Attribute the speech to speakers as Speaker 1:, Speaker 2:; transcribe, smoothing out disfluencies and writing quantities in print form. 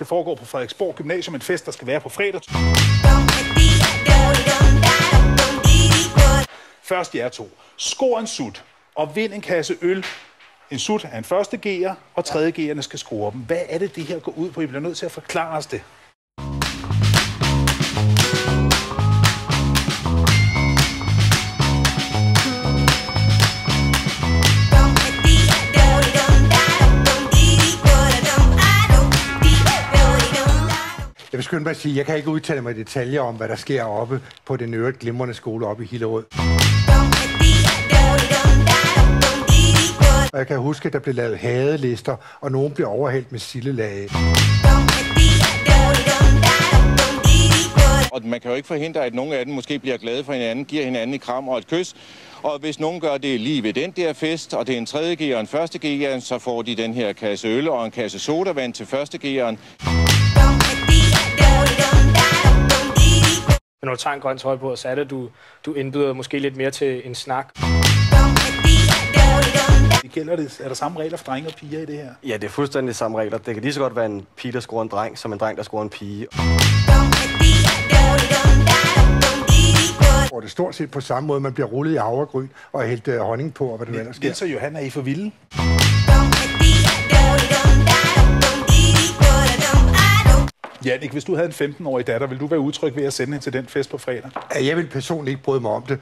Speaker 1: Det foregår på Frederiksborg Gymnasium, en fest, der skal være på fredag. Først jer to. Skår en sut og vind en kasse øl. En sut er en første gear, og tredje gearne skal score dem. Hvad er det her går ud på? I bliver nødt til at forklare os det.
Speaker 2: Jeg vil skynde mig at sige, at jeg kan ikke udtale mig i detaljer om, hvad der sker oppe på den øvrigt glimrende skole oppe i Hillerød. Og jeg kan huske, at der blev lavet hadelister, og nogen blev overhældt med sildelage.
Speaker 3: Og man kan jo ikke forhindre, at nogle af dem måske bliver glade for hinanden, giver hinanden et kram og et kys. Og hvis nogen gør det lige ved den der fest, og det er en tredje gear og en første gear, så får de den her kasse øl og en kasse sodavand til første gearen.
Speaker 4: Når du tager en grøn trøje på, så er det, du indbyder måske lidt mere til en snak.
Speaker 1: Er der samme regler for drenge og piger i det her?
Speaker 5: Ja, det er fuldstændig samme regler. Det kan lige så godt være en pige, der scorer en dreng, som en dreng, der scorer en pige.
Speaker 2: Og det er stort set på samme måde, man bliver rullet i havregryn og hældt honning på, og hvad det ellers sker.
Speaker 1: Niels og Johan, er I for vilde? Jannik, hvis du havde en 15-årig datter, ville du være utryg ved at sende hende til den fest på fredag?
Speaker 2: Jeg vil personligt ikke bryde mig om det.